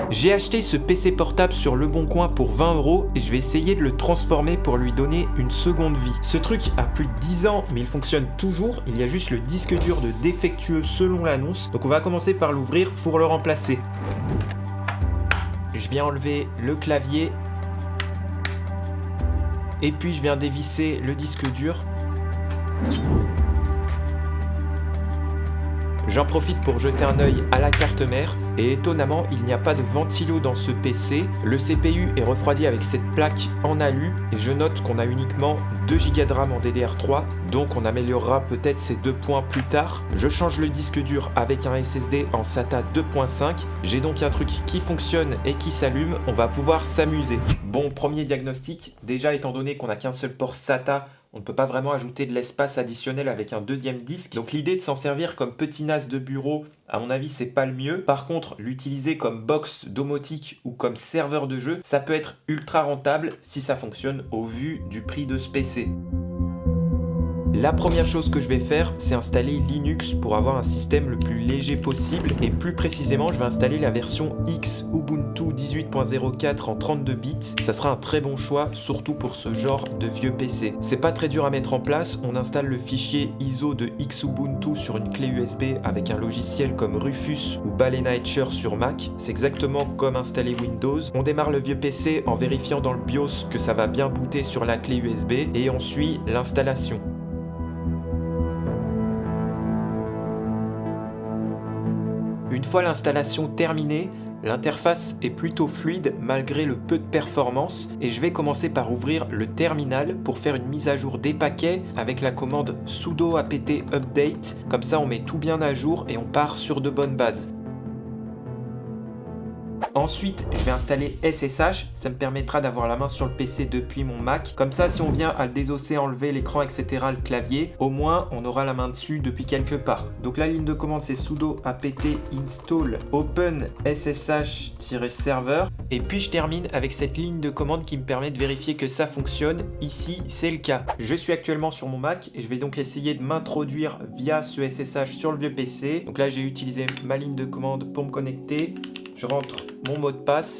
J'ai acheté ce PC portable sur Leboncoin pour 20 € et je vais essayer de le transformer pour lui donner une seconde vie. Ce truc a plus de 10 ans mais il fonctionne toujours, il y a juste le disque dur de défectueux selon l'annonce. Donc on va commencer par l'ouvrir pour le remplacer. Je viens enlever le clavier et puis je viens dévisser le disque dur. J'en profite pour jeter un œil à la carte mère et étonnamment il n'y a pas de ventilo dans ce PC. Le CPU est refroidi avec cette plaque en alu et je note qu'on a uniquement 2 Go de RAM en DDR3, donc on améliorera peut-être ces 2 points plus tard. Je change le disque dur avec un SSD en SATA 2.5. J'ai donc un truc qui fonctionne et qui s'allume, on va pouvoir s'amuser. Bon, premier diagnostic, déjà étant donné qu'on n'a qu'un seul port SATA, on ne peut pas vraiment ajouter de l'espace additionnel avec un deuxième disque. Donc l'idée de s'en servir comme petit NAS de bureau, à mon avis, c'est pas le mieux. Par contre, l'utiliser comme box domotique ou comme serveur de jeu, ça peut être ultra rentable si ça fonctionne au vu du prix de ce PC. La première chose que je vais faire, c'est installer Linux pour avoir un système le plus léger possible et plus précisément, je vais installer la version X Ubuntu 18.04 en 32 bits. Ça sera un très bon choix, surtout pour ce genre de vieux PC. C'est pas très dur à mettre en place, on installe le fichier ISO de Xubuntu sur une clé USB avec un logiciel comme Rufus ou Balena Etcher sur Mac. C'est exactement comme installer Windows. On démarre le vieux PC en vérifiant dans le BIOS que ça va bien booter sur la clé USB et on suit l'installation. Une fois l'installation terminée, l'interface est plutôt fluide malgré le peu de performance et je vais commencer par ouvrir le terminal pour faire une mise à jour des paquets avec la commande sudo apt update. Comme ça on met tout bien à jour et on part sur de bonnes bases. Ensuite, je vais installer SSH, ça me permettra d'avoir la main sur le PC depuis mon Mac. Comme ça, si on vient à le désosser, enlever l'écran, etc., le clavier, au moins on aura la main dessus depuis quelque part. Donc la ligne de commande c'est sudo apt install open ssh-server. Et puis je termine avec cette ligne de commande qui me permet de vérifier que ça fonctionne. Ici, c'est le cas. Je suis actuellement sur mon Mac et je vais donc essayer de m'introduire via ce SSH sur le vieux PC. Donc là, j'ai utilisé ma ligne de commande pour me connecter. Je rentre mon mot de passe.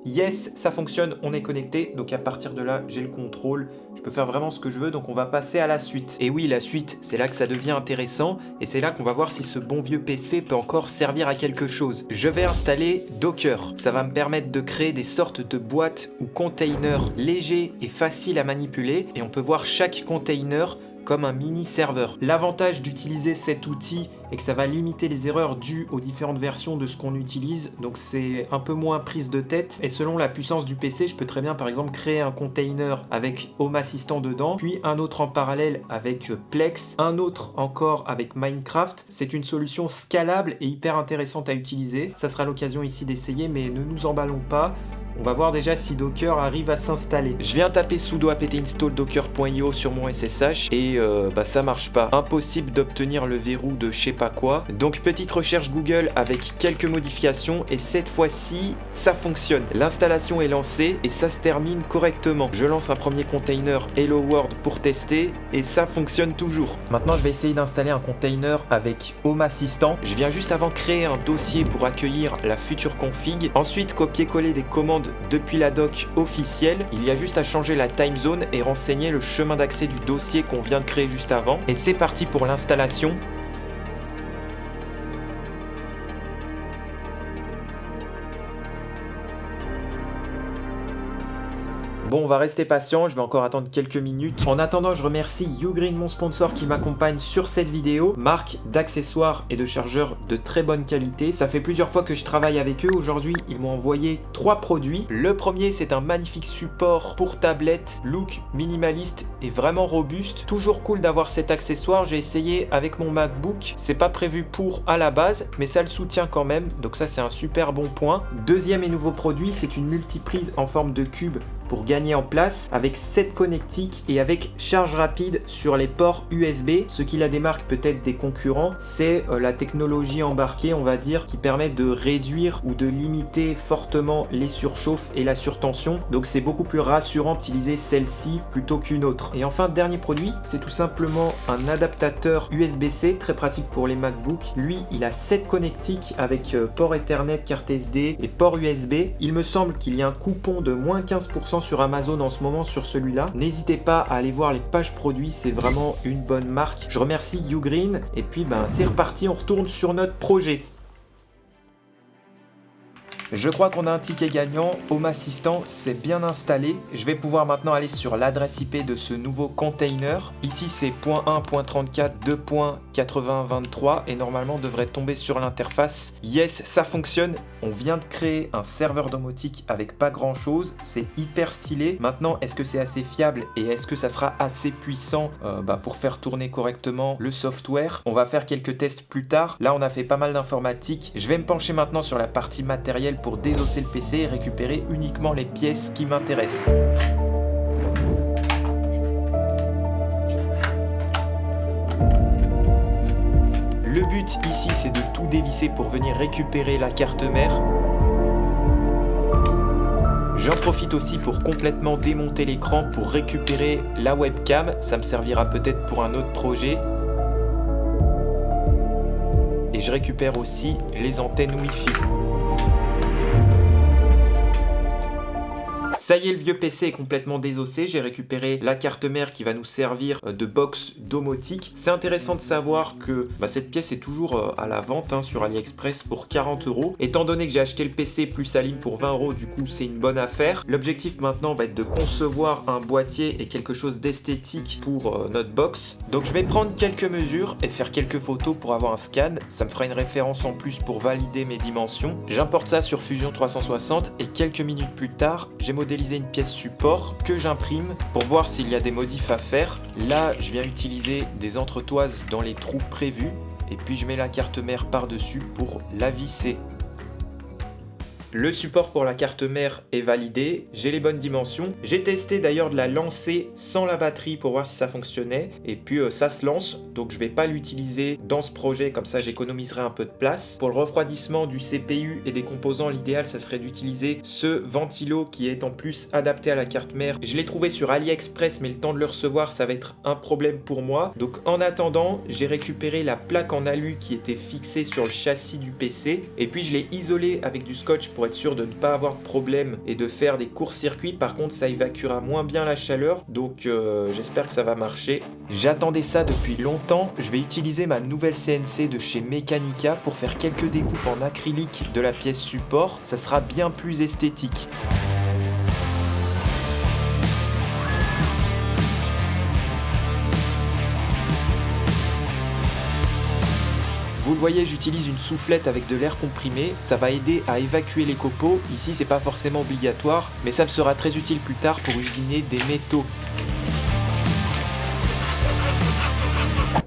Yes, ça fonctionne, on est connecté. Donc à partir de là, j'ai le contrôle. Je peux faire vraiment ce que je veux, donc on va passer à la suite. Et oui, la suite, c'est là que ça devient intéressant. Et c'est là qu'on va voir si ce bon vieux PC peut encore servir à quelque chose. Je vais installer Docker. Ça va me permettre de créer des sortes de boîtes ou containers légers et faciles à manipuler. Et on peut voir chaque container comme un mini serveur. L'avantage d'utiliser cet outil est que ça va limiter les erreurs dues aux différentes versions de ce qu'on utilise, donc c'est un peu moins prise de tête. Et selon la puissance du PC, je peux très bien par exemple créer un container avec Home Assistant dedans, puis un autre en parallèle avec Plex, un autre encore avec Minecraft. C'est une solution scalable et hyper intéressante à utiliser. Ça sera l'occasion ici d'essayer, mais ne nous emballons pas. On va voir déjà si Docker arrive à s'installer. Je viens taper sudo apt install docker.io sur mon SSH et ça marche pas. Impossible d'obtenir le verrou de je sais pas quoi. Donc petite recherche Google avec quelques modifications et cette fois-ci, ça fonctionne. L'installation est lancée et ça se termine correctement. Je lance un premier container Hello World pour tester et ça fonctionne toujours. Maintenant, je vais essayer d'installer un container avec Home Assistant. Je viens juste avant créer un dossier pour accueillir la future config. Ensuite, copier-coller des commandes depuis la doc officielle. Il y a juste à changer la time zone et renseigner le chemin d'accès du dossier qu'on vient de créer juste avant. Et c'est parti pour l'installation. Bon, on va rester patient, je vais encore attendre quelques minutes. En attendant, je remercie Ugreen, mon sponsor, qui m'accompagne sur cette vidéo. Marque d'accessoires et de chargeurs de très bonne qualité. Ça fait plusieurs fois que je travaille avec eux. Aujourd'hui, ils m'ont envoyé 3 produits. Le premier, c'est un magnifique support pour tablette, look minimaliste et vraiment robuste. Toujours cool d'avoir cet accessoire. J'ai essayé avec mon MacBook. C'est pas prévu pour à la base, mais ça le soutient quand même. Donc ça, c'est un super bon point. Deuxième et nouveau produit, c'est une multiprise en forme de cube pour gagner en place avec 7 connectiques et avec charge rapide sur les ports USB. Ce qui la démarque peut-être des concurrents, c'est la technologie embarquée, on va dire, qui permet de réduire ou de limiter fortement les surchauffes et la surtension. Donc c'est beaucoup plus rassurant d'utiliser celle-ci plutôt qu'une autre. Et enfin, dernier produit, c'est tout simplement un adaptateur USB-C, très pratique pour les MacBook. Lui, il a 7 connectiques avec port Ethernet, carte SD et port USB. Il me semble qu'il y a un coupon de moins 15% sur Amazon en ce moment sur celui-là. N'hésitez pas à aller voir les pages produits, c'est vraiment une bonne marque. Je remercie Ugreen et puis c'est reparti, on retourne sur notre projet. Je crois qu'on a un ticket gagnant. Home Assistant, c'est bien installé. Je vais pouvoir maintenant aller sur l'adresse IP de ce nouveau container. Ici, c'est .1.34.2.8023 et normalement, on devrait tomber sur l'interface. Yes, ça fonctionne. On vient de créer un serveur domotique avec pas grand chose. C'est hyper stylé. Maintenant, est-ce que c'est assez fiable et est-ce que ça sera assez puissant pour faire tourner correctement le software? On va faire quelques tests plus tard. Là, on a fait pas mal d'informatique. Je vais me pencher maintenant sur la partie matérielle pour désosser le PC et récupérer uniquement les pièces qui m'intéressent. Le but ici, c'est de tout dévisser pour venir récupérer la carte mère. J'en profite aussi pour complètement démonter l'écran pour récupérer la webcam. Ça me servira peut-être pour un autre projet. Et je récupère aussi les antennes Wi-Fi. Ça y est, le vieux PC est complètement désossé. J'ai récupéré la carte mère qui va nous servir de box domotique. C'est intéressant de savoir que cette pièce est toujours à la vente sur AliExpress pour 40 €. Étant donné que j'ai acheté le PC plus sa ligne pour 20 €, du coup c'est une bonne affaire. L'objectif maintenant va être de concevoir un boîtier et quelque chose d'esthétique pour notre box. Donc je vais prendre quelques mesures et faire quelques photos pour avoir un scan. Ça me fera une référence en plus pour valider mes dimensions. J'importe ça sur Fusion 360 et quelques minutes plus tard, j'ai modélisé une pièce support que j'imprime pour voir s'il y a des modifs à faire. Là, je viens utiliser des entretoises dans les trous prévus et puis je mets la carte mère par-dessus pour la visser. Le support pour la carte mère est validé, j'ai les bonnes dimensions. J'ai testé d'ailleurs de la lancer sans la batterie pour voir si ça fonctionnait. Et puis ça se lance, donc je ne vais pas l'utiliser dans ce projet, comme ça j'économiserai un peu de place. Pour le refroidissement du CPU et des composants, l'idéal ça serait d'utiliser ce ventilo qui est en plus adapté à la carte mère. Je l'ai trouvé sur AliExpress, mais le temps de le recevoir ça va être un problème pour moi. Donc en attendant, j'ai récupéré la plaque en alu qui était fixée sur le châssis du PC. Et puis je l'ai isolée avec du scotch pour être sûr de ne pas avoir de problème et de faire des courts-circuits. Par contre, ça évacuera moins bien la chaleur, donc j'espère que ça va marcher. J'attendais ça depuis longtemps. Je vais utiliser ma nouvelle CNC de chez Mechanica pour faire quelques découpes en acrylique de la pièce support. Ça sera bien plus esthétique. Vous le voyez, j'utilise une soufflette avec de l'air comprimé, ça va aider à évacuer les copeaux. Ici, c'est pas forcément obligatoire, mais ça me sera très utile plus tard pour usiner des métaux.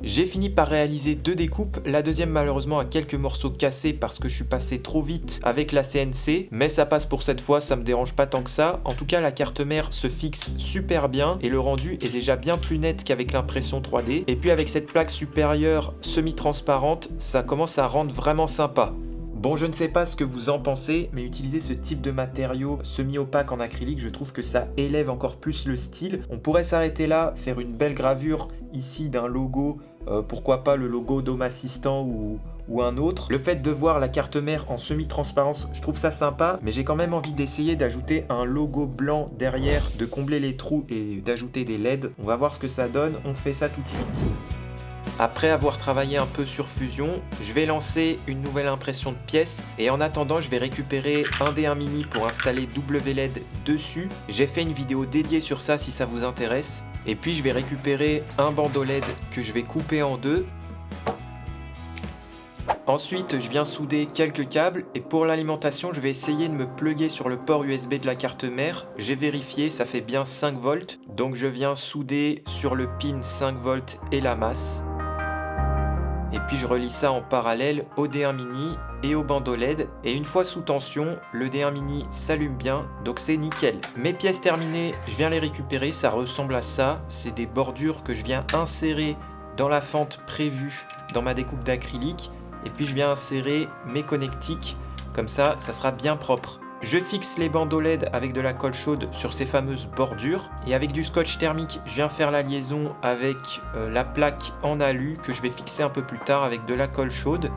J'ai fini par réaliser 2 découpes, la deuxième malheureusement a quelques morceaux cassés parce que je suis passé trop vite avec la CNC, mais ça passe pour cette fois, ça me dérange pas tant que ça. En tout cas, la carte mère se fixe super bien et le rendu est déjà bien plus net qu'avec l'impression 3D. Et puis avec cette plaque supérieure semi-transparente, ça commence à rendre vraiment sympa. Bon, je ne sais pas ce que vous en pensez, mais utiliser ce type de matériau semi-opaque en acrylique, je trouve que ça élève encore plus le style. On pourrait s'arrêter là, faire une belle gravure ici d'un logo, pourquoi pas le logo d'Home Assistant ou un autre. Le fait de voir la carte mère en semi-transparence, je trouve ça sympa, mais j'ai quand même envie d'essayer d'ajouter un logo blanc derrière, de combler les trous et d'ajouter des LED. On va voir ce que ça donne, on fait ça tout de suite. Après avoir travaillé un peu sur Fusion, je vais lancer une nouvelle impression de pièces et en attendant je vais récupérer un D1 Mini pour installer WLED dessus. J'ai fait une vidéo dédiée sur ça si ça vous intéresse. Et puis je vais récupérer un bandeau LED que je vais couper en deux. Ensuite, je viens souder quelques câbles et pour l'alimentation, je vais essayer de me plugger sur le port USB de la carte mère. J'ai vérifié, ça fait bien 5 volts. Donc je viens souder sur le pin 5 volts et la masse. et puis je relie ça en parallèle au D1 mini et au bandeau LED, et une fois sous tension, le D1 mini s'allume bien, donc c'est nickel. Mes pièces terminées, je viens les récupérer, ça ressemble à ça, c'est des bordures que je viens insérer dans la fente prévue dans ma découpe d'acrylique, et puis je viens insérer mes connectiques, comme ça sera bien propre. Je fixe les bandeaux LED avec de la colle chaude sur ces fameuses bordures, et avec du scotch thermique, je viens faire la liaison avec la plaque en alu que je vais fixer un peu plus tard avec de la colle chaude.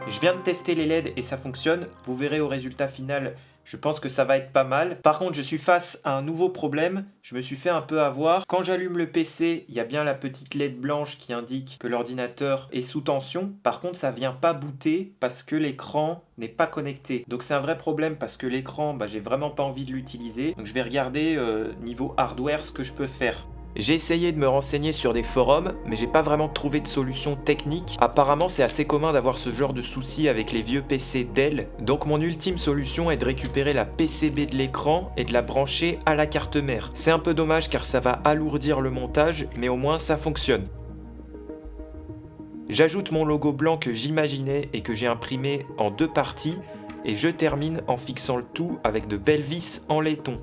Je viens de tester les LED et ça fonctionne, vous verrez au résultat final, je pense que ça va être pas mal. Par contre, je suis face à un nouveau problème, je me suis fait un peu avoir. Quand j'allume le PC, il y a bien la petite LED blanche qui indique que l'ordinateur est sous tension. Par contre, ça vient pas booter parce que l'écran n'est pas connecté. Donc c'est un vrai problème parce que l'écran, j'ai vraiment pas envie de l'utiliser. Donc je vais regarder niveau hardware ce que je peux faire. J'ai essayé de me renseigner sur des forums, mais j'ai pas vraiment trouvé de solution technique. Apparemment, c'est assez commun d'avoir ce genre de soucis avec les vieux PC Dell. Donc mon ultime solution est de récupérer la PCB de l'écran et de la brancher à la carte mère. C'est un peu dommage car ça va alourdir le montage, mais au moins ça fonctionne. J'ajoute mon logo blanc que j'imaginais et que j'ai imprimé en 2 parties, et je termine en fixant le tout avec de belles vis en laiton.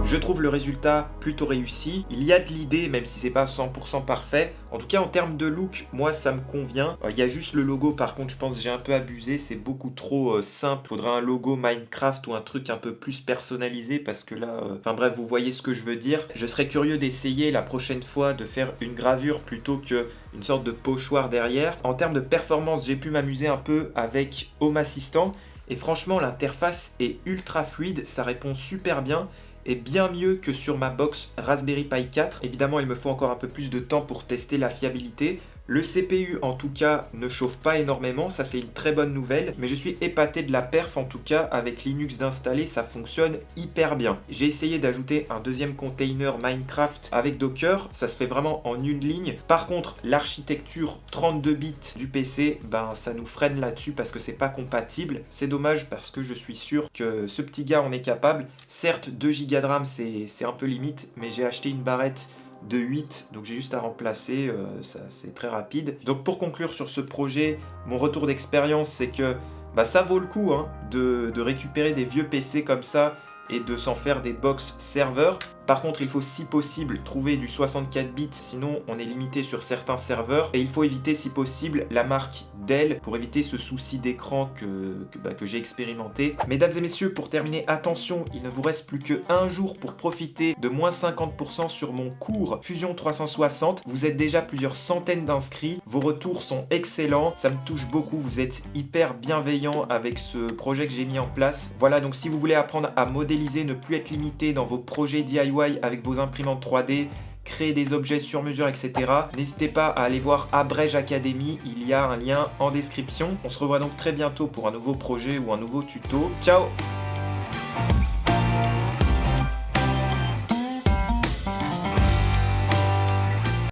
Je trouve le résultat plutôt réussi. Il y a de l'idée, même si c'est pas 100% parfait. En tout cas, en termes de look, moi ça me convient. Il y a juste le logo, par contre, je pense que j'ai un peu abusé. C'est beaucoup trop simple. Il faudra un logo Minecraft ou un truc un peu plus personnalisé parce que là, enfin bref, vous voyez ce que je veux dire. Je serais curieux d'essayer la prochaine fois de faire une gravure plutôt qu'une sorte de pochoir derrière. En termes de performance, j'ai pu m'amuser un peu avec Home Assistant. Et franchement, l'interface est ultra fluide. Ça répond super bien. Et bien mieux que sur ma box Raspberry Pi 4. Évidemment, il me faut encore un peu plus de temps pour tester la fiabilité. Le CPU en tout cas ne chauffe pas énormément, ça c'est une très bonne nouvelle, mais je suis épaté de la perf en tout cas, avec Linux d'installer, ça fonctionne hyper bien. J'ai essayé d'ajouter un deuxième container Minecraft avec Docker, ça se fait vraiment en une ligne. Par contre, l'architecture 32 bits du PC, ça nous freine là-dessus parce que c'est pas compatible. C'est dommage parce que je suis sûr que ce petit gars en est capable. Certes, 2 Go de RAM c'est un peu limite, mais j'ai acheté une barrette de 8, donc j'ai juste à remplacer, ça c'est très rapide. Donc pour conclure sur ce projet, mon retour d'expérience c'est que ça vaut le coup de récupérer des vieux PC comme ça et de s'en faire des box serveurs. Par contre, il faut si possible trouver du 64 bits, sinon on est limité sur certains serveurs. Et il faut éviter si possible la marque Dell pour éviter ce souci d'écran que j'ai expérimenté. Mesdames et messieurs, pour terminer, attention, il ne vous reste plus que 1 jour pour profiter de moins 50% sur mon cours Fusion 360. Vous êtes déjà plusieurs centaines d'inscrits, vos retours sont excellents, ça me touche beaucoup, vous êtes hyper bienveillants avec ce projet que j'ai mis en place. Voilà, donc si vous voulez apprendre à modéliser, ne plus être limité dans vos projets DIY avec vos imprimantes 3D, créer des objets sur mesure, etc. N'hésitez pas à aller voir Abrège Academy, il y a un lien en description. On se revoit donc très bientôt pour un nouveau projet ou un nouveau tuto. Ciao!